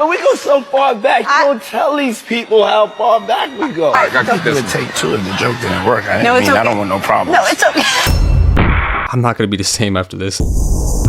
Tyler, we go so far back. You don't tell these people how far back we go. I got to take two if the joke didn't work. I don't want no problems. No, it's okay. I'm not going to be the same after this.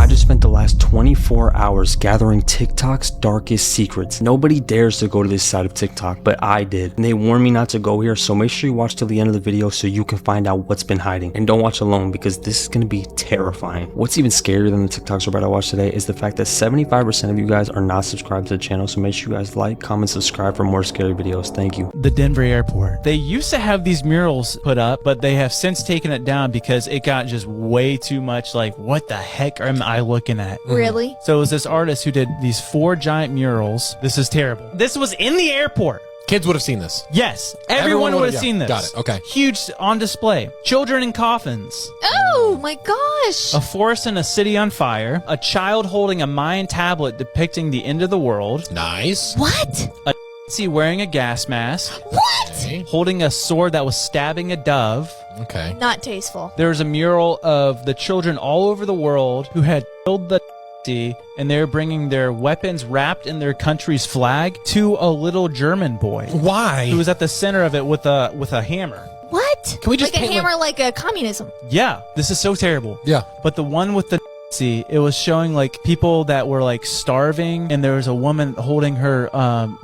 I just spent the last 24 hours gathering TikTok's darkest secrets. Nobody dares to go to this side of TikTok, but I did. And they warned me not to go here, so make sure you watch till the end of the video so you can find out what's been hiding. And don't watch alone because this is going to be terrifying. What's even scarier than the TikToks we're about to watch today is the fact that 75% of you guys are not subscribed to the channel, so make sure you guys like, comment, subscribe for more scary videos. Thank you. The Denver airport. They used to have these murals put up, but they have since taken it down because it got just way too much like, what the heck am I looking at? Really? So it was this artist who did these 4 giant murals. This is terrible. This was in the airport. Kids would have seen this. Yes, everyone would have seen this. Got it, okay. Huge on display. Children in coffins. Oh my gosh. A forest and a city on fire. A child holding a Mayan tablet depicting the end of the world. Nice. What? A wearing a gas mask. What? Okay. Holding a sword that was stabbing a dove. Okay. Not tasteful. There was a mural of the children all over the world who had killed the and they're bringing their weapons wrapped in their country's flag to a little German boy. Why? Who was at the center of it with a hammer. What? Can we just like a paint hammer, like a communism? Yeah, this is so terrible. Yeah. But the one with the it was showing like people that were like starving, and there was a woman holding her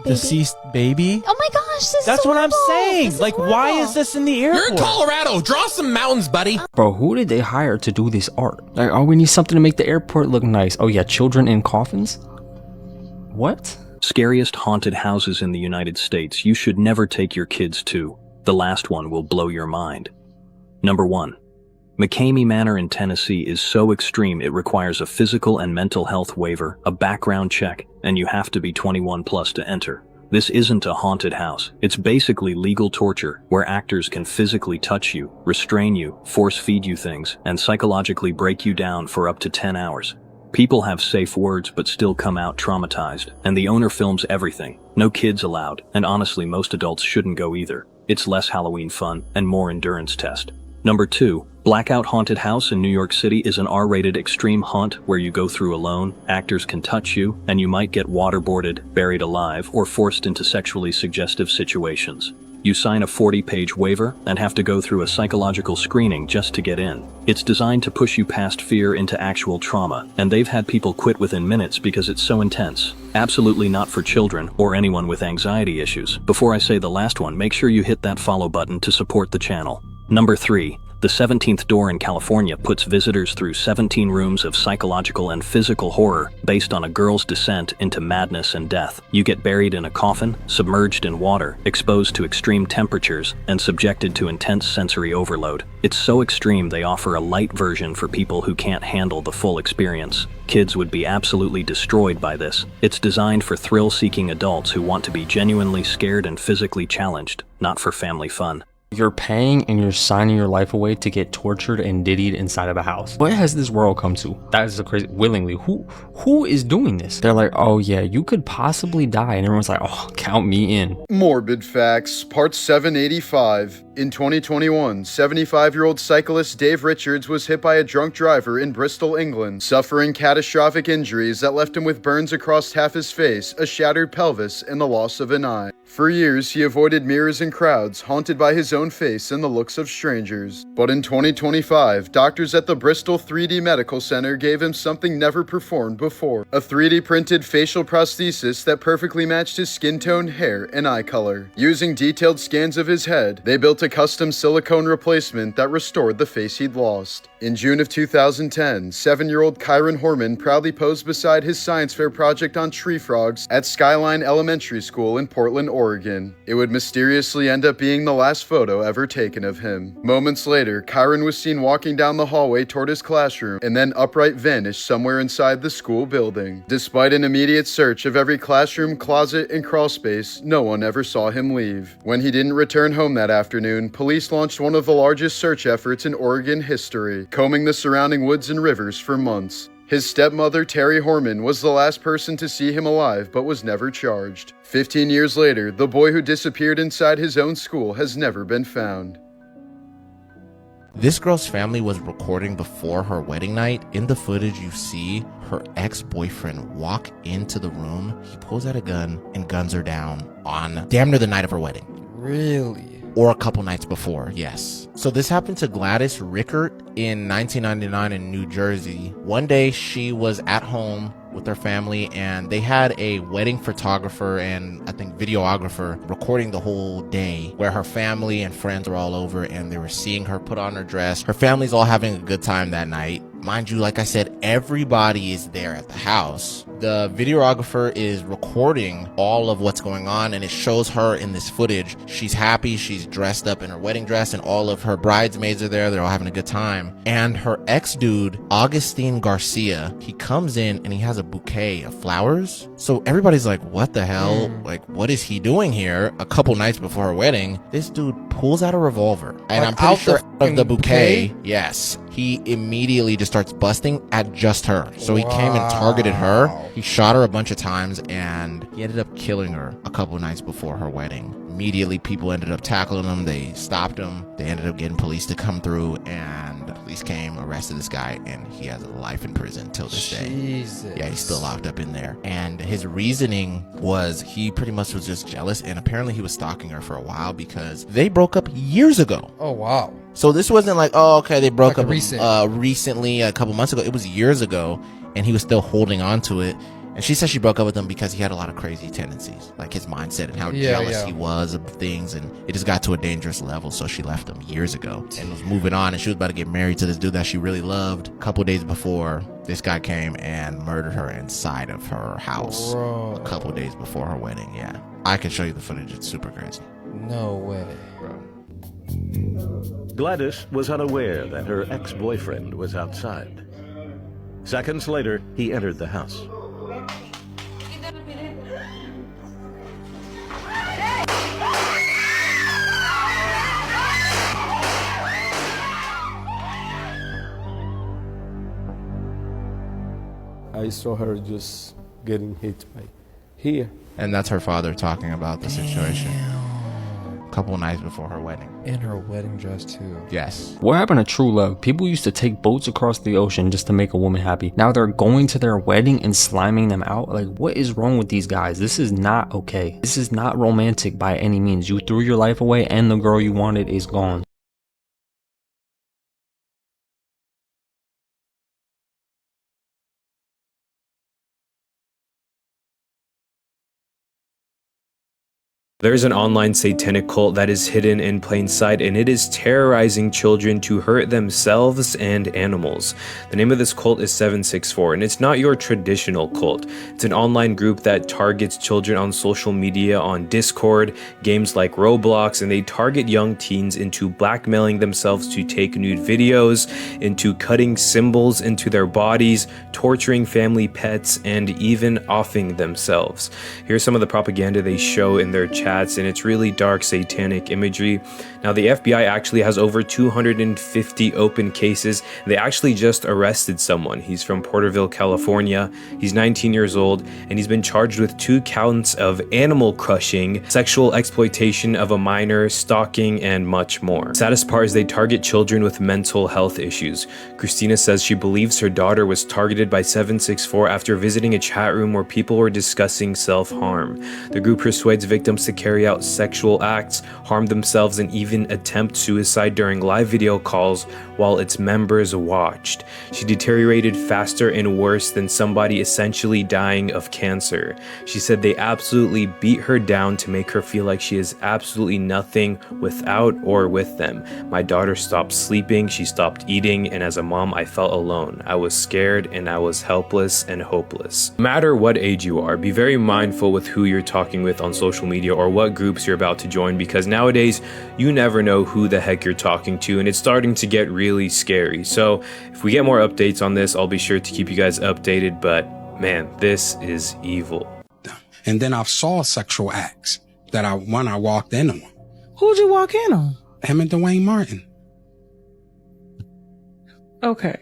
deceased baby. Oh my gosh, That's what I'm saying. This Like, why is this in the airport? You're in Colorado. Draw some mountains, buddy. Bro, who did they hire to do this art? Like, oh, we need something to make the airport look nice. Oh yeah, children in coffins? What? Scariest haunted houses in the United States you should never take your kids to. The last one will blow your mind. Number 1. McCamey Manor in Tennessee is so extreme it requires a physical and mental health waiver, a background check, and you have to be 21 plus to enter. This isn't a haunted house. It's basically legal torture, where actors can physically touch you, restrain you, force feed you things, and psychologically break you down for up to 10 hours. People have safe words but still come out traumatized, and the owner films everything. No kids allowed, and honestly most adults shouldn't go either. It's less Halloween fun and more endurance test. Number 2. Blackout Haunted House in New York City is an R-rated extreme haunt where you go through alone, actors can touch you, and you might get waterboarded, buried alive, or forced into sexually suggestive situations. You sign a 40-page waiver and have to go through a psychological screening just to get in. It's designed to push you past fear into actual trauma, and they've had people quit within minutes because it's so intense. Absolutely not for children or anyone with anxiety issues. Before I say the last one, make sure you hit that follow button to support the channel. Number 3. The 17th Door in California puts visitors through 17 rooms of psychological and physical horror based on a girl's descent into madness and death. You get buried in a coffin, submerged in water, exposed to extreme temperatures, and subjected to intense sensory overload. It's so extreme they offer a light version for people who can't handle the full experience. Kids would be absolutely destroyed by this. It's designed for thrill-seeking adults who want to be genuinely scared and physically challenged, not for family fun. You're paying and you're signing your life away to get tortured and diddied inside of a house. What has this world come to? That is a crazy. Willingly, who is doing this? They're like, oh yeah, you could possibly die, and everyone's like, oh, count me in. Morbid Facts, Part 785. In 2021, 75-year-old cyclist Dave Richards was hit by a drunk driver in Bristol, England, suffering catastrophic injuries that left him with burns across half his face, a shattered pelvis, and the loss of an eye. For years, he avoided mirrors and crowds, haunted by his own face and the looks of strangers. But in 2025, doctors at the Bristol 3D Medical Center gave him something never performed before. A 3D printed facial prosthesis that perfectly matched his skin tone, hair, and eye color. Using detailed scans of his head, they built a custom silicone replacement that restored the face he'd lost. In June of 2010, 7-year-old Kyron Horman proudly posed beside his science fair project on tree frogs at Skyline Elementary School in Portland, Oregon. It would mysteriously end up being the last photo ever taken of him. Moments later, Kyron was seen walking down the hallway toward his classroom and then upright vanished somewhere inside the school building. Despite an immediate search of every classroom, closet, and crawl space, no one ever saw him leave. When he didn't return home that afternoon, police launched one of the largest search efforts in Oregon history, combing the surrounding woods and rivers for months. His stepmother, Terry Horman, was the last person to see him alive but was never charged. 15 years later, the boy who disappeared inside his own school has never been found. This girl's family was recording before her wedding night. In the footage, you see her ex-boyfriend walk into the room. He pulls out a gun and guns her down on damn near the night of her wedding. Really? Or a couple nights before, yes. So this happened to Gladys Rickert in 1999 in New Jersey. One day she was at home with their family and they had a wedding photographer and I think videographer recording the whole day, where her family and friends were all over and they were seeing her put on her dress. Her family's all having a good time that night. Mind you, like I said, everybody is there at the house. The videographer is recording all of what's going on and it shows her in this footage. She's happy, she's dressed up in her wedding dress and all of her bridesmaids are there. They're all having a good time. And her ex-dude, Augustine Garcia, he comes in and he has a bouquet of flowers. So everybody's like, what the hell? Like, what is he doing here? A couple nights before her wedding, this dude pulls out a revolver. And Like I'm pretty out sure the of the bouquet, bouquet? yes, he immediately just starts busting at just her. So he came and targeted her. He shot her a bunch of times and he ended up killing her a couple nights before her wedding. Immediately, people ended up tackling him. They stopped him. They ended up getting police to come through and the police came, arrested this guy, and he has life in prison till this day. Jesus. Yeah, he's still locked up in there. And his reasoning was he pretty much was just jealous, and apparently he was stalking her for a while because they broke up years ago. Oh, wow. So this wasn't like, oh, okay, they broke Like up recently, a couple months ago. It was years ago, and he was still holding on to it. And she said she broke up with him because he had a lot of crazy tendencies, like his mindset and how jealous he was of things, and it just got to a dangerous level. So she left him years ago and was moving on, and she was about to get married to this dude that she really loved. A couple days before, this guy came and murdered her inside of her house. Bro. A couple days before her wedding. Yeah, I can show you the footage. It's super crazy. No way. Gladys was unaware that her ex-boyfriend was outside. Seconds later, he entered the house. I saw her just getting hit by here. And that's her father talking about the situation. A couple nights before her wedding. In her wedding dress, too. Yes. What happened to true love? People used to take boats across the ocean just to make a woman happy. Now they're going to their wedding and sliming them out? Like, what is wrong with these guys? This is not okay. This is not romantic by any means. You threw your life away and the girl you wanted is gone. There's an online satanic cult that is hidden in plain sight, and it is terrorizing children to hurt themselves and animals. The name of this cult is 764, and it's not your traditional cult. It's an online group that targets children on social media, on Discord, games like Roblox, and they target young teens into blackmailing themselves to take nude videos, into cutting symbols into their bodies, torturing family pets, and even offing themselves. Here's some of the propaganda they show in their chats, and it's really dark satanic imagery. Now, the FBI actually has over 250 open cases. They actually just arrested someone. He's from Porterville, California. He's 19 years old, and he's been charged with 2 counts of animal crushing, sexual exploitation of a minor, stalking, and much more. Saddest part is they target children with mental health issues. Christina says she believes her daughter was targeted by 764 after visiting a chat room where people were discussing self-harm. The group persuades victims to carry out sexual acts, harm themselves, and even attempt suicide during live video calls while its members watched. She deteriorated faster and worse than somebody essentially dying of cancer. She said they absolutely beat her down to make her feel like she is absolutely nothing without or with them. My daughter stopped sleeping, she stopped eating, and as a mom, I felt alone. I was scared and I was helpless and hopeless. No matter what age you are, be very mindful with who you're talking with on social media or what groups you're about to join, because nowadays you never know who the heck you're talking to, and it's starting to get really scary. So if we get more updates on this, I'll be sure to keep you guys updated, but man, this is evil. And then I saw sexual acts that I walked in on. Who'd you walk in on? Him and Dwayne Martin. Okay.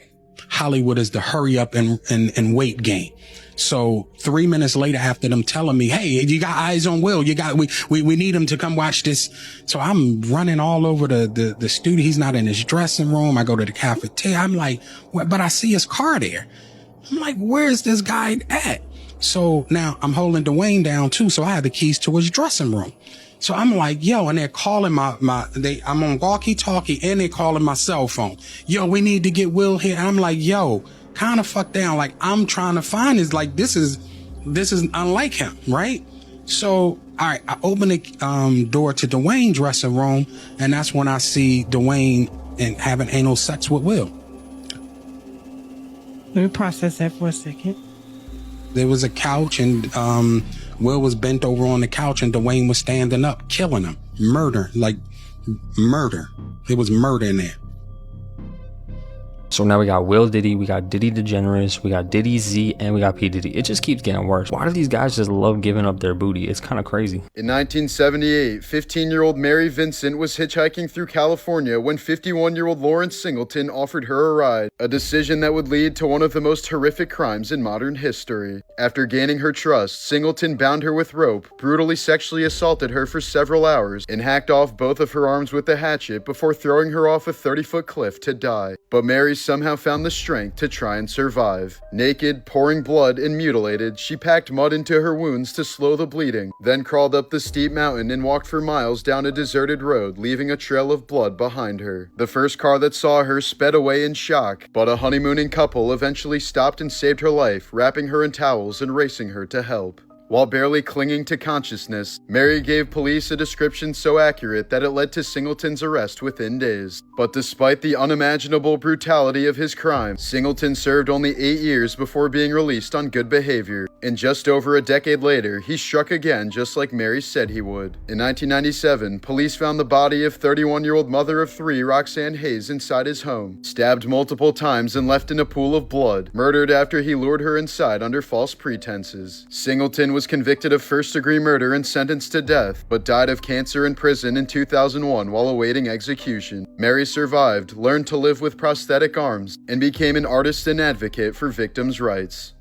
Hollywood is the hurry up and wait game. So 3 minutes later, after them telling me, hey, you got eyes on Will, we need him to come watch this. So I'm running all over the studio. He's not in his dressing room. I go to the cafeteria. I'm like, what? But I see his car there. I'm like, where's this guy at? So now I'm holding Dwayne down too. So I have the keys to his dressing room. So I'm like, yo, and they're calling I'm on walkie-talkie and they're calling my cell phone. Yo, we need to get Will here. And I'm like, yo, kind of fuck down. Like, I'm trying to find this. Like, this is unlike him, right? So, all right, I open the door to Dwayne's dressing room, and that's when I see Dwayne and having anal sex with Will. Let me process that for a second. There was a couch, and Will was bent over on the couch, and Dwayne was standing up, killing him. Murder. There was murder in there. So now we got Will Diddy, we got Diddy DeGeneres, we got Diddy Z, and we got P. Diddy. It just keeps getting worse. Why do these guys just love giving up their booty? It's kind of crazy. In 1978, 15-year-old Mary Vincent was hitchhiking through California when 51-year-old Lawrence Singleton offered her a ride, a decision that would lead to one of the most horrific crimes in modern history. After gaining her trust, Singleton bound her with rope, brutally sexually assaulted her for several hours, and hacked off both of her arms with a hatchet before throwing her off a 30-foot cliff to die. But Mary somehow found the strength to try and survive. Naked, pouring blood, and mutilated, she packed mud into her wounds to slow the bleeding, then crawled up the steep mountain and walked for miles down a deserted road, leaving a trail of blood behind her. The first car that saw her sped away in shock, but a honeymooning couple eventually stopped and saved her life, wrapping her in towels and racing her to help. While barely clinging to consciousness, Mary gave police a description so accurate that it led to Singleton's arrest within days. But despite the unimaginable brutality of his crime, Singleton served only 8 years before being released on good behavior. And just over a decade later, he struck again just like Mary said he would. In 1997, police found the body of 31-year-old mother of 3 Roxanne Hayes inside his home, stabbed multiple times and left in a pool of blood, murdered after he lured her inside under false pretenses. Singleton was convicted of first-degree murder and sentenced to death, but died of cancer in prison in 2001 while awaiting execution. Mary survived, learned to live with prosthetic arms, and became an artist and advocate for victims' rights.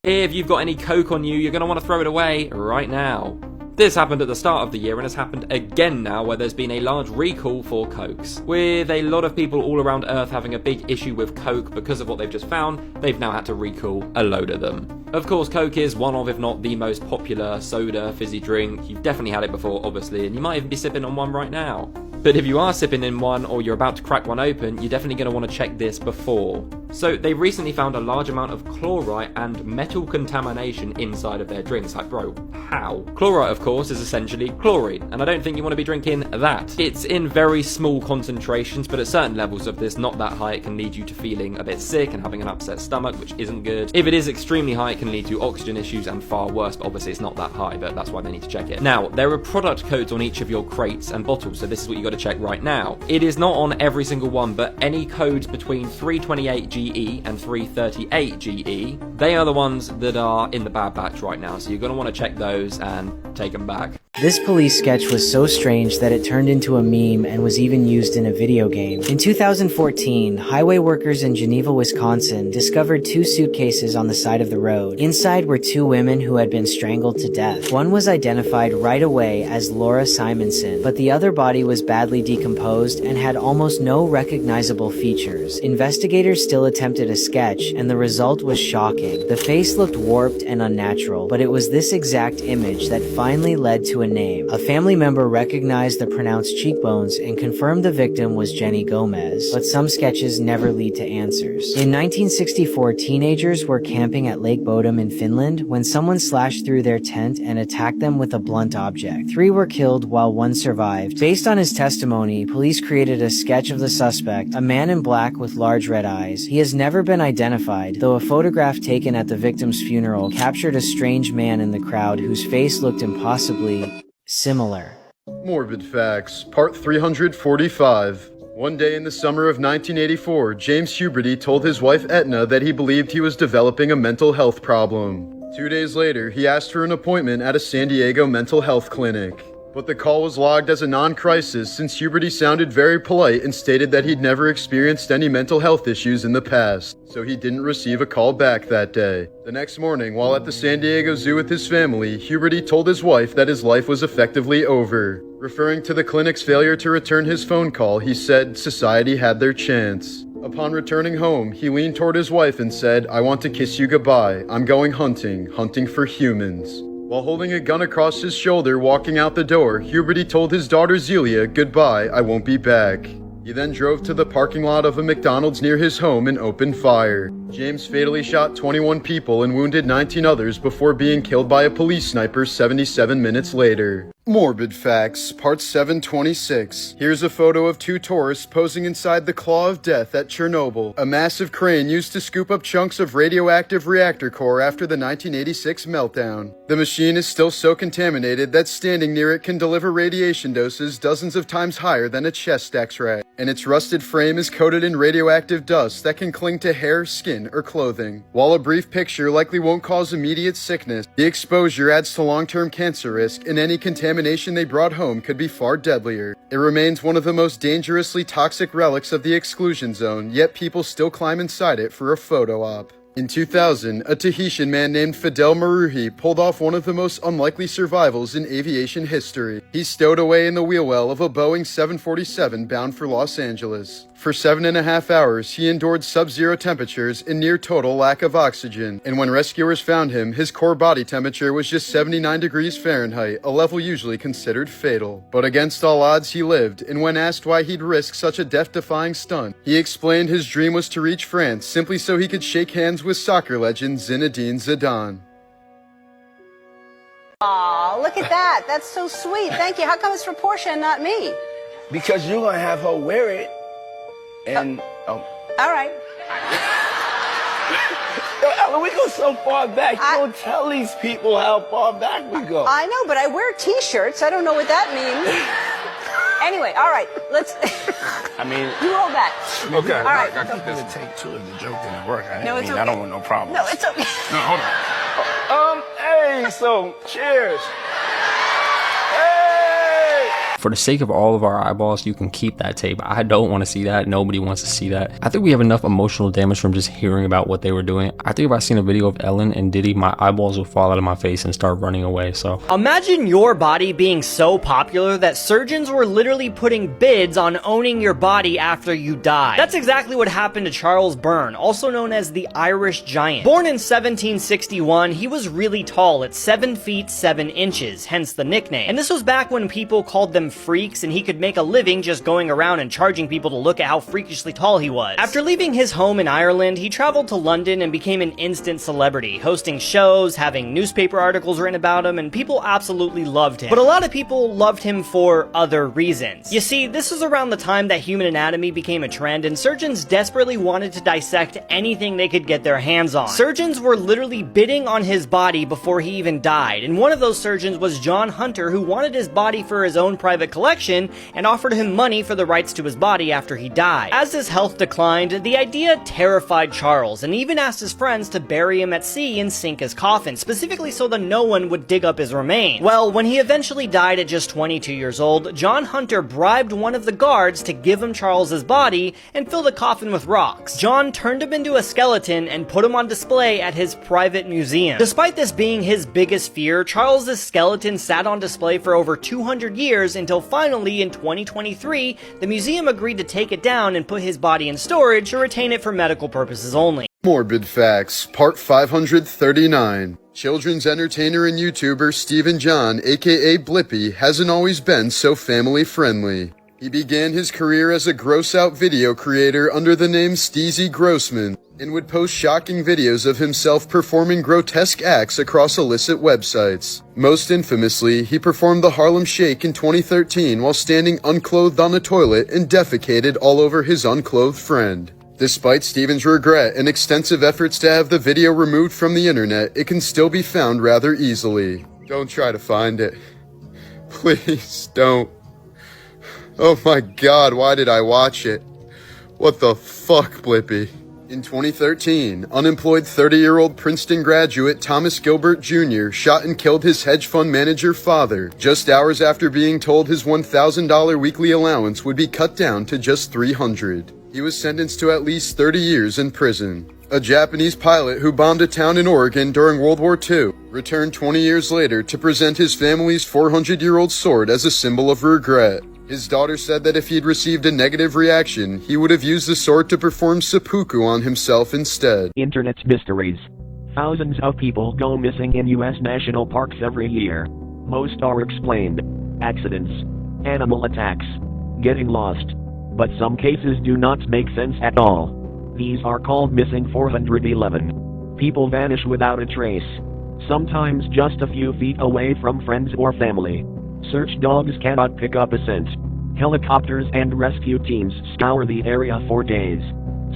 If you've got any Coke on you, you're going to want to throw it away right now. This happened at the start of the year and has happened again now, where there's been a large recall for Cokes. With a lot of people all around Earth having a big issue with Coke because of what they've just found, they've now had to recall a load of them. Of course, Coke is one of, if not the most popular soda, fizzy drink. You've definitely had it before, obviously, and you might even be sipping on one right now. But if you are sipping in one or you're about to crack one open, you're definitely going to want to check this before. So they recently found a large amount of chlorite and metal contamination inside of their drinks. Like, bro, how? Chlorite, of course, is essentially chlorine, and I don't think you want to be drinking that. It's in very small concentrations, but at certain levels of this, not that high, it can lead you to feeling a bit sick and having an upset stomach, which isn't good. If it is extremely high, it can lead to oxygen issues and far worse, but obviously it's not that high, but that's why they need to check it. Now, there are product codes on each of your crates and bottles, so this is what you got to check right now. It is not on every single one, but any codes between 328 GE and 338 GE, they are the ones that are in the bad batch right now, so you're going to want to check those and take them back. This police sketch was so strange that it turned into a meme and was even used in a video game. In 2014, highway workers in Geneva, Wisconsin discovered 2 suitcases on the side of the road. Inside were 2 women who had been strangled to death. One was identified right away as Laura Simonson, but the other body was badly decomposed and had almost no recognizable features. Investigators still attempted a sketch, and the result was shocking. The face looked warped and unnatural, but it was this exact image that finally led to a name. A family member recognized the pronounced cheekbones and confirmed the victim was Jenny Gomez, but some sketches never lead to answers. In 1964, teenagers were camping at Lake Bodom in Finland when someone slashed through their tent and attacked them with a blunt object. 3 were killed while 1 survived. Based on his testimony, police created a sketch of the suspect, a man in black with large red eyes. He has never been identified, though a photograph taken at the victim's funeral captured a strange man in the crowd whose face looked impossibly similar. Morbid Facts, Part 345. One day in the summer of 1984, James Huberty told his wife Etna that he believed he was developing a mental health problem. 2 days later, he asked for an appointment at a San Diego mental health clinic. But the call was logged as a non-crisis since Huberty sounded very polite and stated that he'd never experienced any mental health issues in the past, so he didn't receive a call back that day. The next morning, while at the San Diego Zoo with his family, Huberty told his wife that his life was effectively over. Referring to the clinic's failure to return his phone call, he said society had their chance. Upon returning home, he leaned toward his wife and said, "I want to kiss you goodbye. I'm going hunting for humans." While holding a gun across his shoulder walking out the door, Huberty told his daughter Zelia, "Goodbye, I won't be back." He then drove to the parking lot of a McDonald's near his home and opened fire. James fatally shot 21 people and wounded 19 others before being killed by a police sniper 77 minutes later. Morbid Facts, Part 726. Here's a photo of two tourists posing inside the Claw of Death at Chernobyl, a massive crane used to scoop up chunks of radioactive reactor core after the 1986 meltdown. The machine is still so contaminated that standing near it can deliver radiation doses dozens of times higher than a chest X-ray, and its rusted frame is coated in radioactive dust that can cling to hair, skin, or clothing. While a brief picture likely won't cause immediate sickness, the exposure adds to long-term cancer risk, and any contamination they brought home could be far deadlier. It remains one of the most dangerously toxic relics of the exclusion zone, yet people still climb inside it for a photo op. In 2000, a Tahitian man named Fidel Maruhi pulled off one of the most unlikely survivals in aviation history. He stowed away in the wheel well of a Boeing 747 bound for Los Angeles. For 7.5 hours, he endured sub-zero temperatures and near total lack of oxygen, and when rescuers found him, his core body temperature was just 79 degrees Fahrenheit, a level usually considered fatal. But against all odds, he lived, and when asked why he'd risk such a death-defying stunt, he explained his dream was to reach France simply so he could shake hands with soccer legend Zinedine Zidane. Aw, look at that. That's so sweet. Thank you. How come it's for Portia and not me? Because you're gonna have her wear it. And all right. Yo, Ellen, we go so far back. You don't tell these people how far back we go. I know, but I wear t-shirts. I don't know what that means. Anyway, all right. Let's. I mean, you roll back. Okay. All right. I think this take two if the joke didn't work. No, it's okay. I don't want no problems. No, it's okay. No, hold on. Hey, so cheers. For the sake of all of our eyeballs, you can keep that tape. I don't want to see that. Nobody wants to see that. I think we have enough emotional damage from just hearing about what they were doing. I think if I seen a video of Ellen and Diddy, my eyeballs will fall out of my face and start running away. So imagine your body being so popular that surgeons were literally putting bids on owning your body after you die. That's exactly what happened to Charles Byrne, also known as the Irish Giant. Born in 1761, he was really tall at 7 feet 7 inches, hence the nickname. And this was back when people called them freaks and he could make a living just going around and charging people to look at how freakishly tall he was. After leaving his home in Ireland, he traveled to London and became an instant celebrity, hosting shows, having newspaper articles written about him, and people absolutely loved him. But a lot of people loved him for other reasons. You see, this was around the time that human anatomy became a trend and surgeons desperately wanted to dissect anything they could get their hands on. Surgeons were literally bidding on his body before he even died, and one of those surgeons was John Hunter, who wanted his body for his own private collection and offered him money for the rights to his body after he died. As his health declined, the idea terrified Charles and even asked his friends to bury him at sea and sink his coffin, specifically so that no one would dig up his remains. Well, when he eventually died at just 22 years old, John Hunter bribed one of the guards to give him Charles's body and fill the coffin with rocks. John turned him into a skeleton and put him on display at his private museum. Despite this being his biggest fear, Charles's skeleton sat on display for over 200 years until finally in 2023, the museum agreed to take it down and put his body in storage to retain it for medical purposes only. Morbid Facts, Part 539. Children's entertainer and YouTuber Stephen John, aka Blippi, hasn't always been so family-friendly. He began his career as a gross-out video creator under the name Steezy Grossman, and would post shocking videos of himself performing grotesque acts across illicit websites. Most infamously, he performed the Harlem Shake in 2013 while standing unclothed on the toilet and defecated all over his unclothed friend. Despite Stephen's regret and extensive efforts to have the video removed from the internet, it can still be found rather easily. Don't try to find it. Please don't. Oh my god, why did I watch it? What the fuck, Blippi? In 2013, unemployed 30-year-old Princeton graduate Thomas Gilbert Jr. shot and killed his hedge fund manager father just hours after being told his $1,000 weekly allowance would be cut down to just $300. He was sentenced to at least 30 years in prison. A Japanese pilot who bombed a town in Oregon during World War II returned 20 years later to present his family's 400-year-old sword as a symbol of regret. His daughter said that if he had received a negative reaction, he would have used the sword to perform seppuku on himself instead. Internet mysteries. Thousands of people go missing in U.S. national parks every year. Most are explained. Accidents, animal attacks, getting lost. But some cases do not make sense at all. These are called missing 411. People vanish without a trace. Sometimes just a few feet away from friends or family. Search dogs cannot pick up a scent. Helicopters and rescue teams scour the area for days.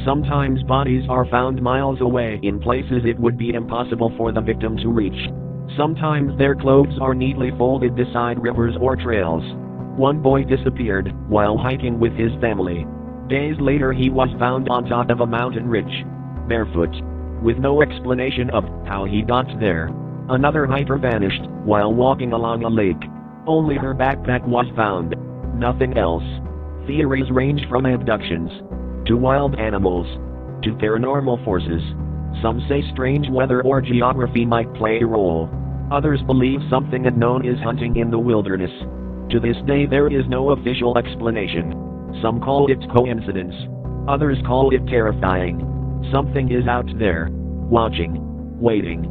Sometimes bodies are found miles away in places it would be impossible for the victim to reach. Sometimes their clothes are neatly folded beside rivers or trails. One boy disappeared while hiking with his family. Days later he was found on top of a mountain ridge, barefoot, with no explanation of how he got there. Another hiker vanished while walking along a lake. Only her backpack was found. Nothing else. Theories range from abductions, to wild animals, to paranormal forces. Some say strange weather or geography might play a role. Others believe something unknown is hunting in the wilderness. To this day there is no official explanation. Some call it coincidence. Others call it terrifying. Something is out there, watching, waiting.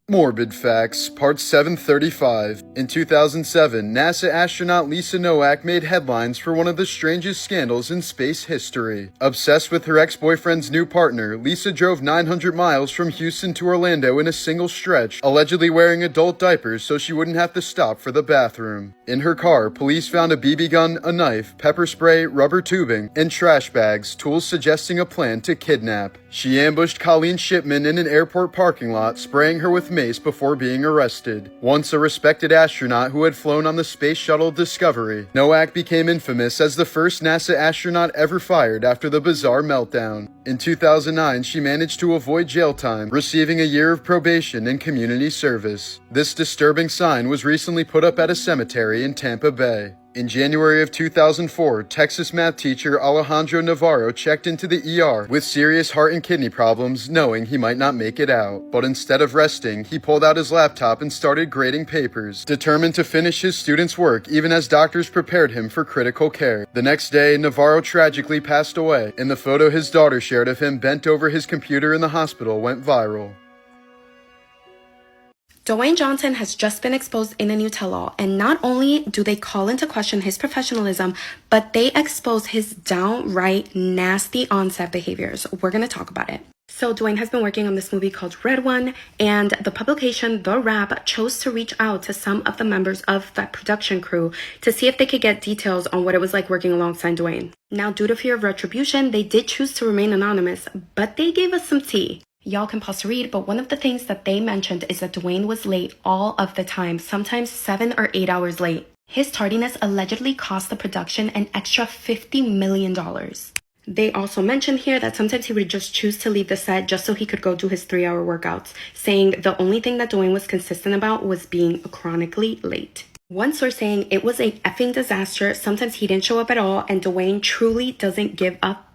Morbid Facts, Part 735. In 2007, NASA astronaut Lisa Nowak made headlines for one of the strangest scandals in space history. Obsessed with her ex-boyfriend's new partner, Lisa drove 900 miles from Houston to Orlando in a single stretch, allegedly wearing adult diapers so she wouldn't have to stop for the bathroom. In her car, police found a BB gun, a knife, pepper spray, rubber tubing, and trash bags, tools suggesting a plan to kidnap. She ambushed Colleen Shipman in an airport parking lot, spraying her with mace before being arrested. Once a respected astronaut who had flown on the Space Shuttle Discovery, Nowak became infamous as the first NASA astronaut ever fired after the bizarre meltdown. In 2009, she managed to avoid jail time, receiving a year of probation and community service. This disturbing sign was recently put up at a cemetery in Tampa Bay. In January of 2004, Texas math teacher Alejandro Navarro checked into the ER with serious heart and kidney problems, knowing he might not make it out. But instead of resting, he pulled out his laptop and started grading papers, determined to finish his students' work even as doctors prepared him for critical care. The next day, Navarro tragically passed away, and the photo his daughter shared of him bent over his computer in the hospital went viral. Dwayne Johnson has just been exposed in a new tell-all, and not only do they call into question his professionalism, but they expose his downright nasty onset behaviors. We're going to talk about it. So Dwayne has been working on this movie called Red One, and the publication The Wrap chose to reach out to some of the members of that production crew to see if they could get details on what it was like working alongside Dwayne. Now, due to fear of retribution, they did choose to remain anonymous, but they gave us some tea. Y'all can pause to read, but one of the things that they mentioned is that Dwayne was late all of the time, sometimes 7 or 8 hours late. His tardiness allegedly cost the production an extra $50 million. They also mentioned here that sometimes he would just choose to leave the set just so he could go do his 3-hour workouts, saying the only thing that Dwayne was consistent about was being chronically late. One source saying it was a effing disaster, sometimes he didn't show up at all, and Dwayne truly doesn't give up.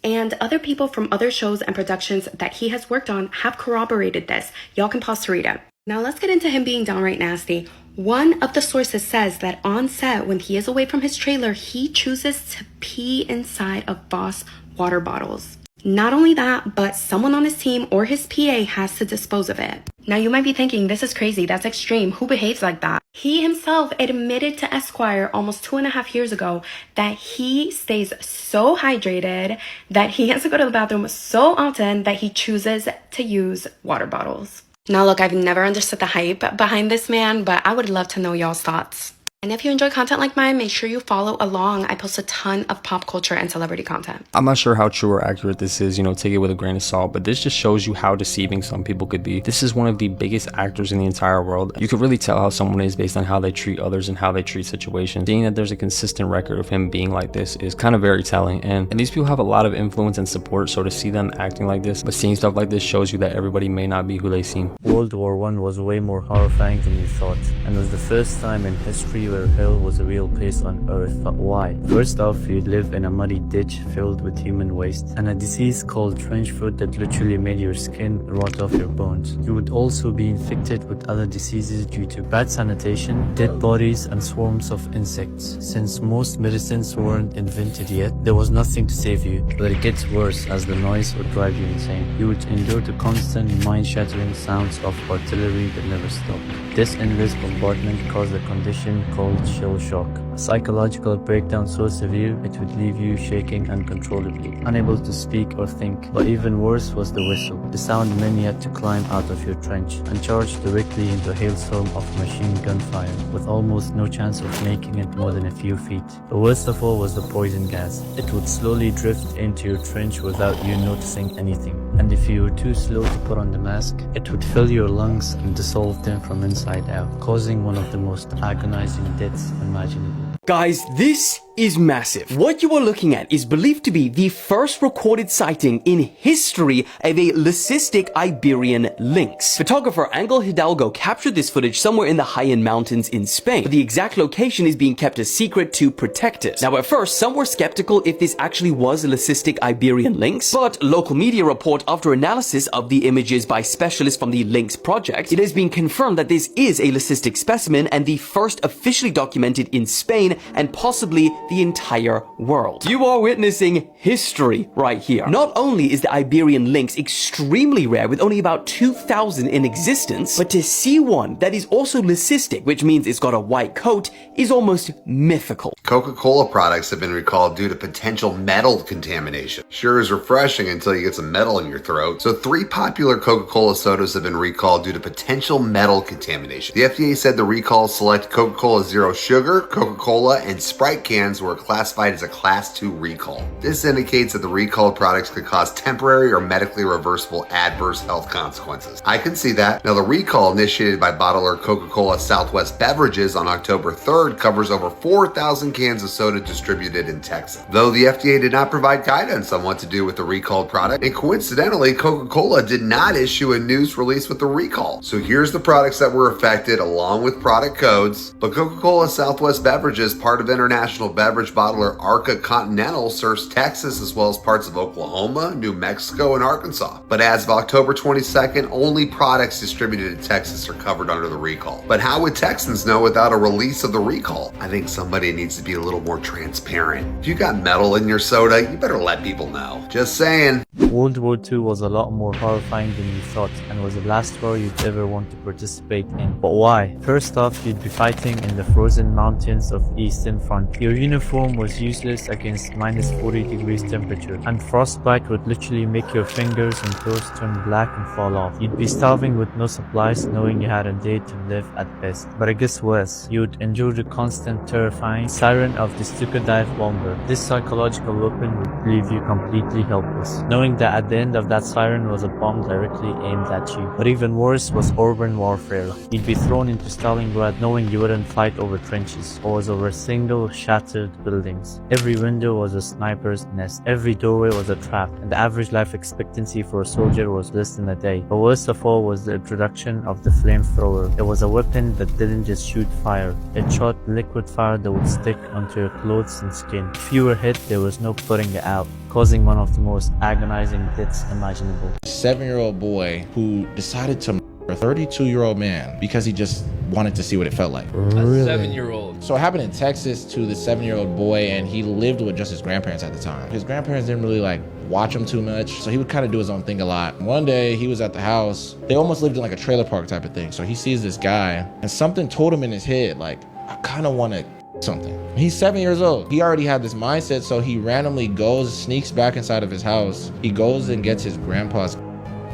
And other people from other shows and productions that he has worked on have corroborated this. Y'all can pause to read it. Now let's get into him being downright nasty. One of the sources says that on set, when he is away from his trailer, he chooses to pee inside of Boss water bottles. Not only that, but someone on his team or his PA has to dispose of it. Now you might be thinking, this is crazy, that's extreme, who behaves like that? He himself admitted to Esquire almost 2.5 years ago that he stays so hydrated that he has to go to the bathroom so often that he chooses to use water bottles. Now look, I've never understood the hype behind this man, but I would love to know y'all's thoughts. And if you enjoy content like mine, make sure you follow along. I post a ton of pop culture and celebrity content. I'm not sure how true or accurate this is, take it with a grain of salt, but this just shows you how deceiving some people could be. This is one of the biggest actors in the entire world. You could really tell how someone is based on how they treat others and how they treat situations. Seeing that there's a consistent record of him being like this is kind of very telling, and these people have a lot of influence and support, so to see them acting like this, but seeing stuff like this shows you that everybody may not be who they seem. World War I was way more horrifying than you thought, and was the first time in history where hell was a real place on Earth. But why? First off, you'd live in a muddy ditch filled with human waste, and a disease called trench foot that literally made your skin rot off your bones. You would also be infected with other diseases due to bad sanitation, dead bodies, and swarms of insects. Since most medicines weren't invented yet, there was nothing to save you. But it gets worse as the noise would drive you insane. You would endure the constant mind-shattering sounds of artillery that never stopped. This endless bombardment caused a condition called shell shock, a psychological breakdown so severe it would leave you shaking uncontrollably, unable to speak or think. But even worse was the whistle, the sound many had to climb out of your trench and charge directly into a hailstorm of machine gun fire, with almost no chance of making it more than a few feet. The worst of all was the poison gas. It would slowly drift into your trench without you noticing anything, and if you were too slow to put on the mask, it would fill your lungs and dissolve them from inside out, causing one of the most agonizing deaths imaginable. Guys, this is massive. What you are looking at is believed to be the first recorded sighting in history of a leucistic Iberian lynx. Photographer Angel Hidalgo captured this footage somewhere in the high-end mountains in Spain, but the exact location is being kept a secret to protect it. Now, at first, some were skeptical if this actually was a leucistic Iberian lynx, but local media report after analysis of the images by specialists from the Lynx project, it has been confirmed that this is a leucistic specimen and the first officially documented in Spain and possibly the entire world. You are witnessing history right here. Not only is the Iberian lynx extremely rare with only about 2,000 in existence, but to see one that is also leucistic, which means it's got a white coat, is almost mythical. Coca-Cola products have been recalled due to potential metal contamination. Sure is refreshing until you get some metal in your throat. So 3 popular Coca-Cola sodas have been recalled due to potential metal contamination. The FDA said the recalls select Coca-Cola Zero Sugar, Coca-Cola, and Sprite cans were classified as a Class 2 recall. This indicates that the recalled products could cause temporary or medically reversible adverse health consequences. I can see that. Now, the recall initiated by bottler Coca-Cola Southwest Beverages on October 3rd covers over 4,000 cans of soda distributed in Texas. Though the FDA did not provide guidance on what to do with the recalled product, and coincidentally, Coca-Cola did not issue a news release with the recall. So here's the products that were affected along with product codes. But Coca-Cola Southwest Beverages, part of international beverage bottler Arca Continental, serves Texas as well as parts of Oklahoma, New Mexico, and Arkansas. But as of October 22nd, only products distributed in Texas are covered under the recall. But how would Texans know without a release of the recall? I think somebody needs to be a little more transparent. If you got metal in your soda, you better let people know. Just saying. World War II was a lot more horrifying than you thought, and was the last war you'd ever want to participate in. But why? First off, you'd be fighting in the frozen mountains of Eastern Front. Your uniform was useless against minus 40 degrees temperature, and frostbite would literally make your fingers and toes turn black and fall off. You'd be starving with no supplies, knowing you had a day to live at best. But it gets worse. You'd endure the constant terrifying siren of the Stuka dive bomber. This psychological weapon would leave you completely helpless, knowing that at the end of that siren was a bomb directly aimed at you. But even worse was urban warfare. You'd be thrown into Stalingrad knowing you wouldn't fight over trenches, or was over single shattered buildings. Every window was a sniper's nest, every doorway was a trap, and the average life expectancy for a soldier was less than a day. But worst of all was the introduction of the flamethrower. It was a weapon that didn't just shoot fire, it shot liquid fire that would stick onto your clothes and skin. If you were hit, there was no putting it out, causing one of the most agonizing deaths imaginable. A 7-year-old boy who decided to murder a 32-year-old man because he just wanted to see what it felt like. Really? A 7-year-old. So it happened in Texas to the 7-year-old boy, and he lived with just his grandparents at the time. His grandparents didn't really watch him too much, so he would kind of do his own thing a lot. One day he was at the house. They almost lived in like a trailer park type of thing. So he sees this guy, and something told him in his head, I kind of want to something. He's 7 years old. He already had this mindset, so he randomly sneaks back inside of his house. He goes and gets his grandpa's,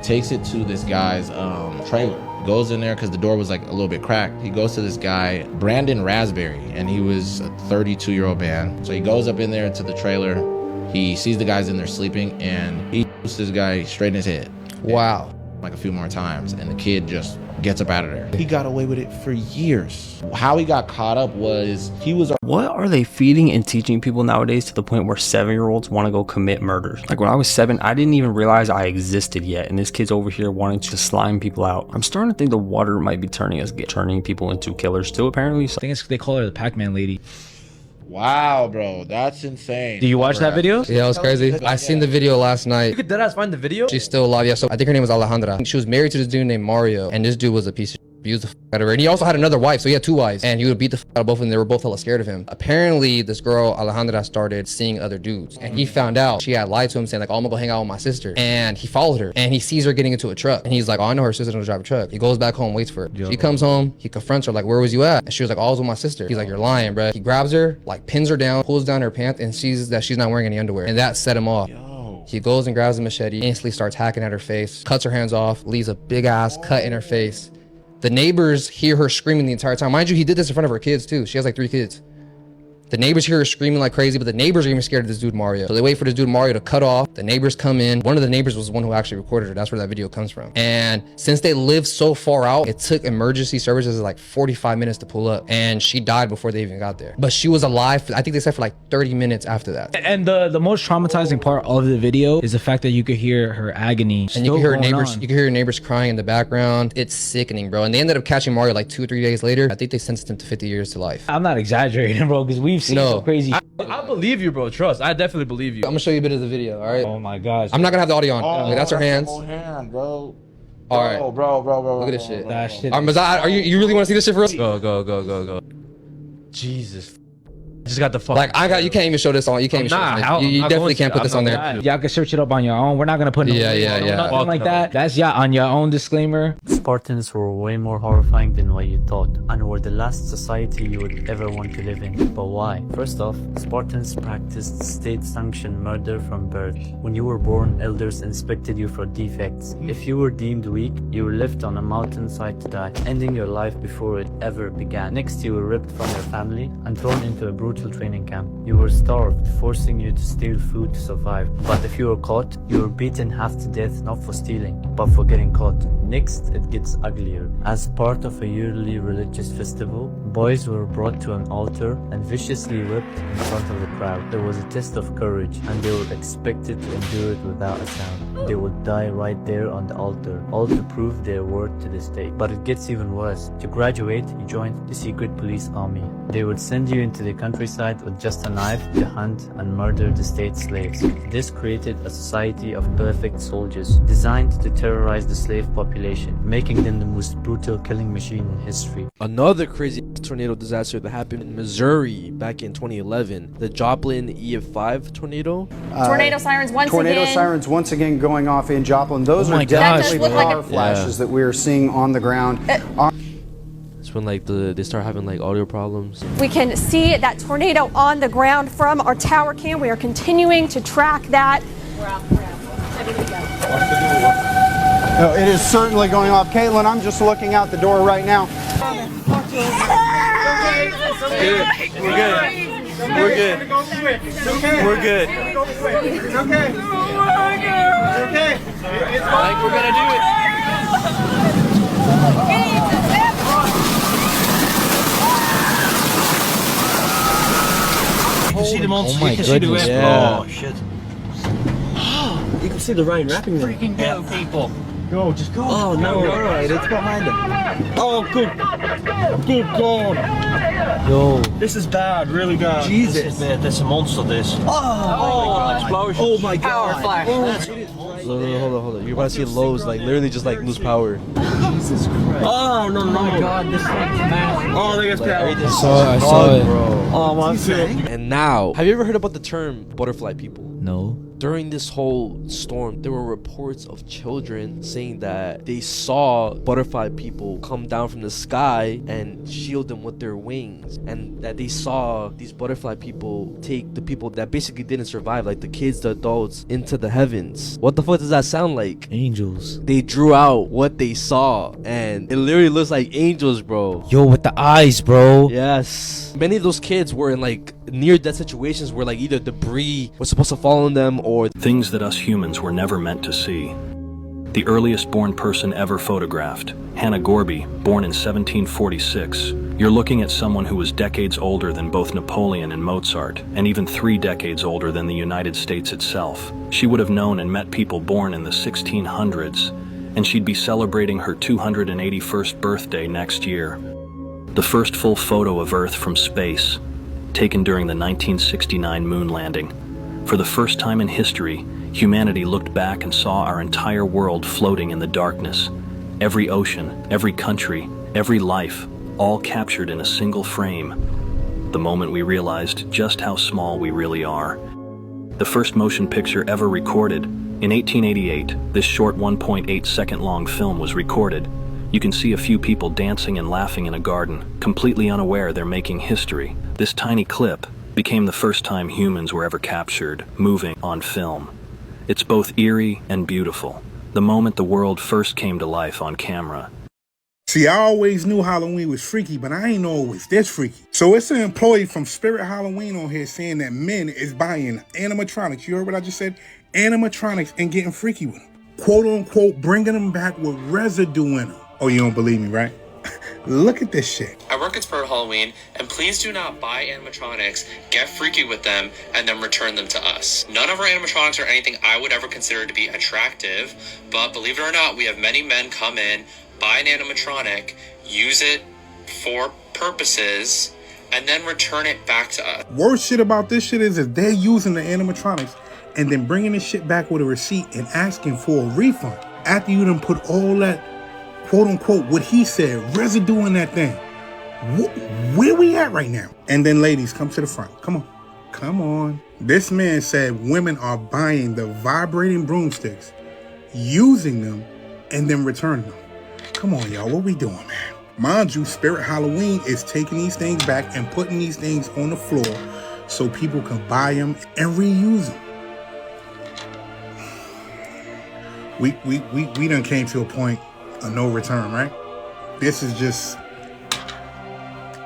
takes it to this guy's trailer. goes in there because the door was like a little bit cracked. He goes to this guy, Brandon Raspberry, and he was a 32-year-old man. So he goes up in there to the trailer. He sees the guys in there sleeping, and he shoots this guy straight in his head. Wow. Like a few more times, and the kid just gets up out of there. He got away with it for years. How he got caught up was What are they feeding and teaching people nowadays to the point where 7-year-olds want to go commit murders? Like when I was 7, I didn't even realize I existed yet, and this kid's over here wanting to slime people out. I'm starting to think the water might be turning people into killers too, apparently. So I think they call her the Pac-Man lady. Wow, bro, that's insane. Do you watch that video? Yeah, it was crazy. I seen the video last night. You could deadass find the video? She's still alive. Yeah, so I think her name was Alejandra. She was married to this dude named Mario, and this dude was a piece of abused the out of her. And he also had another wife, so he had 2 wives, and he would beat the out of both of them. They were both hella scared of him. Apparently, this girl Alejandra started seeing other dudes, and he found out she had lied to him, saying like, "Oh, I'm gonna go hang out with my sister." And he followed her, and he sees her getting into a truck, and he's like, "Oh, I know her sister doesn't drive a truck." He goes back home, waits for her. She comes home, he confronts her like, "Where was you at?" And she was like, "Oh, I was with my sister." He's like, "You're lying, bro." He grabs her, like pins her down, pulls down her pants, and sees that she's not wearing any underwear, and that set him off. He goes and grabs a machete, instantly starts hacking at her face, cuts her hands off, leaves a big ass cut in her face. The neighbors hear her screaming the entire time. Mind you, he did this in front of her kids too. She has like 3 kids. The neighbors hear her screaming like crazy, but the neighbors are even scared of this dude Mario. So they wait for this dude Mario to cut off. The neighbors come in. One of the neighbors was the one who actually recorded her. That's where that video comes from. And since they live so far out, it took emergency services like 45 minutes to pull up. And she died before they even got there. But she was alive, I think they said for like 30 minutes after that. And the most traumatizing part of the video is the fact that you could hear her agony. And you can hear neighbors, you can hear your neighbors crying in the background. It's sickening, bro. And they ended up catching Mario like 2 or 3 days later. I think they sentenced him to 50 years to life. I'm not exaggerating, bro, because we've seen some crazy. I believe you, bro. Trust. I definitely believe you. I'm gonna show you a bit of the video, all right? Oh my gosh. I'm not gonna have the audio on. Like, that's her hands. Hand, bro. All right. Bro. Look at this shit. That shit. Are you really want to see this shit for real? Go. Jesus. Just got the fuck. Like you can't even show this on. You can't even show this. You definitely can't put this on there. Y'all can search it up on your own. We're not gonna put nothing like that. That's on your own disclaimer. Spartans were way more horrifying than what you thought, and were the last society you would ever want to live in. But why? First off, Spartans practiced state-sanctioned murder from birth. When you were born, elders inspected you for defects. If you were deemed weak, you were left on a mountainside to die, ending your life before it ever began. Next, you were ripped from your family and thrown into a brutal training camp. You were starved, forcing you to steal food to survive. But if you were caught, you were beaten half to death, not for stealing, but for getting caught. Next, it gets uglier. As part of a yearly religious festival, boys were brought to an altar and viciously whipped in front of the crowd. There was a test of courage, and they were expected to endure it without a sound. They would die right there on the altar, all to prove their worth to the state. But it gets even worse. To graduate, you joined the secret police army. They would send you into the countryside with just a knife to hunt and murder the state slaves. This created a society of perfect soldiers, designed to terrorize the slave population, making them the most brutal killing machine in history. Another crazy tornado disaster that happened in Missouri back in 2011, the Joplin EF5 tornado. Tornado sirens once again going off in Joplin. Those are definitely power flashes that we are seeing on the ground. It's when like they start having like audio problems. We can see that tornado on the ground from our tower cam. We are continuing to track that. We're out. Ready to go. No, it is certainly going off. Caitlin, I'm just looking out the door right now. We're good. It's okay. I think we're gonna do it. You can see them on. Oh my goodness! Yeah. Oh shit! You can see the rain wrapping them. Freaking go, people! Go, just go. Oh no! Alright, it's behind them. Oh, good God! Yo, this is bad, really bad. Jesus, that's a monster. This. Oh! Explosion! Oh my God! Power flash. Hold on. You're about to see Lowe's like literally just like lose power. Jesus Christ! Oh no! Oh my God! This thing's massive. Oh, look at power. I saw it. Bro. Oh my God! And now, have you ever heard about the term butterfly people? No. During this whole storm, there were reports of children saying that they saw butterfly people come down from the sky and shield them with their wings, and that they saw these butterfly people take the people that basically didn't survive, like the kids, the adults, into the heavens. What the fuck does that sound like? Angels. They drew out what they saw, and it literally looks like angels, bro. Yo, with the eyes, bro. Yes. Many of those kids were in like near-death situations where like either debris was supposed to fall on them or things that us humans were never meant to see. The earliest born person ever photographed, Hannah Gorby, born in 1746. You're looking at someone who was decades older than both Napoleon and Mozart, and even 3 decades older than the United States itself. She would have known and met people born in the 1600s, and she'd be celebrating her 281st birthday next year. The first full photo of Earth from space, taken during the 1969 moon landing. For the first time in history, humanity looked back and saw our entire world floating in the darkness. Every ocean, every country, every life, all captured in a single frame. The moment we realized just how small we really are. The first motion picture ever recorded. In 1888, this short 1.8 second long film was recorded. You can see a few people dancing and laughing in a garden, completely unaware they're making history. This tiny clip became the first time humans were ever captured, moving on film. It's both eerie and beautiful, the moment the world first came to life on camera. See, I always knew Halloween was freaky, but I ain't know it was this freaky. So it's an employee from Spirit Halloween on here saying that men is buying animatronics. You heard what I just said? Animatronics and getting freaky with them. Quote unquote, bringing them back with residue in them. Oh, you don't believe me, right? Look at this shit. I work at Spirit Halloween, and please do not buy animatronics, get freaky with them, and then return them to us. None of our animatronics are anything I would ever consider to be attractive, but believe it or not, we have many men come in, buy an animatronic, use it for purposes, and then return it back to us. Worst shit about this shit is if they're using the animatronics and then bringing this shit back with a receipt and asking for a refund after you done put all that quote unquote, what he said, residue in that thing. Where we at right now? And then ladies, come to the front. Come on. Come on. This man said women are buying the vibrating broomsticks, using them, and then returning them. Come on, y'all. What we doing, man? Mind you, Spirit Halloween is taking these things back and putting these things on the floor so people can buy them and reuse them. We done came to a point of no return, right? This is just,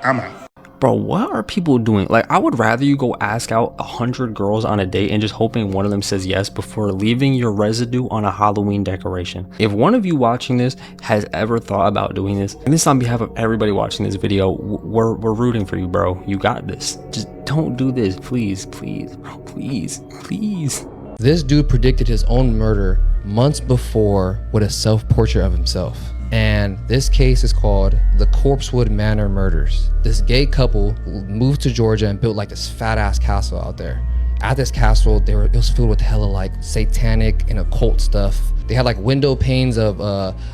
I'm out. Bro, what are people doing? Like, I would rather you go ask out 100 girls on a date and just hoping one of them says yes before leaving your residue on a Halloween decoration. If one of you watching this has ever thought about doing this, and this is on behalf of everybody watching this video, we're rooting for you, bro. You got this. Just don't do this, please, please, bro, please, please. This dude predicted his own murder months before with a self-portrait of himself. And this case is called the Corpsewood Manor murders. This gay couple moved to Georgia and built like this fat ass castle out there. At this castle, it was filled with hella like satanic and occult stuff. They had like window panes of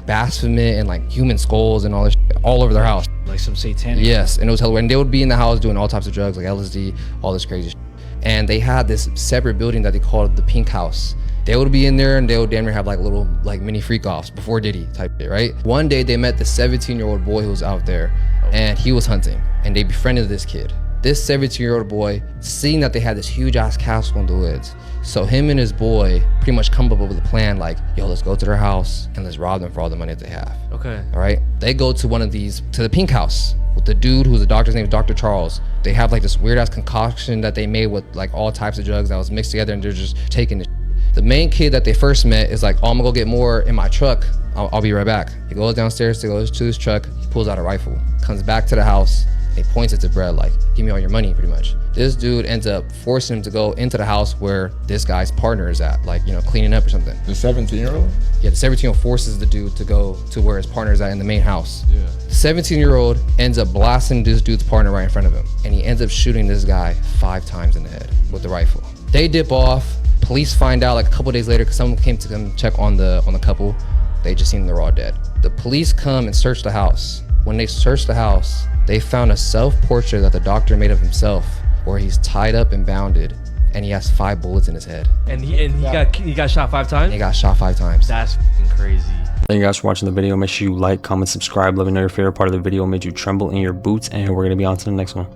Baphomet and like human skulls and all this shit all over their house. Like some satanic. Yes, and it was hella weird. And they would be in the house doing all types of drugs like LSD, all this crazy shit. And they had this separate building that they called the Pink House. They would be in there and they would damn near have like little like mini freak offs before Diddy type shit, right? One day they met the 17-year-old boy who was out there and he was hunting and they befriended this kid. This 17-year-old boy, seeing that they had this huge ass castle in the woods, so him and his boy pretty much come up with a plan like, yo, let's go to their house and let's rob them for all the money that they have. Okay. All right. They go to one of these, to the Pink House with the dude who's the doctor's name is Dr. Charles. They have like this weird ass concoction that they made with like all types of drugs that was mixed together and they're just taking it. The main kid that they first met is like, oh, I'm gonna go get more in my truck. I'll be right back. He goes downstairs to go to his truck. He pulls out a rifle, comes back to the house. He points it to Brett like, give me all your money, pretty much. This dude ends up forcing him to go into the house where this guy's partner is at, like, you know, cleaning up or something. The 17-year-old? Yeah, the 17-year-old forces the dude to go to where his partner is at in the main house. Yeah. The 17-year-old ends up blasting this dude's partner right in front of him. And he ends up shooting this guy 5 times in the head with the rifle. They dip off. Police find out like a couple days later because someone came to come check on the couple. They just seen they're all dead. The police come and search the house. When they search the house, they found a self-portrait that the doctor made of himself where he's tied up and bounded and he has 5 bullets in his head. And he got shot 5 times? He got shot 5 times. That's fucking crazy. Thank you guys for watching the video. Make sure you like, comment, subscribe. Let me know your favorite part of the video made you tremble in your boots, and we're gonna be on to the next one.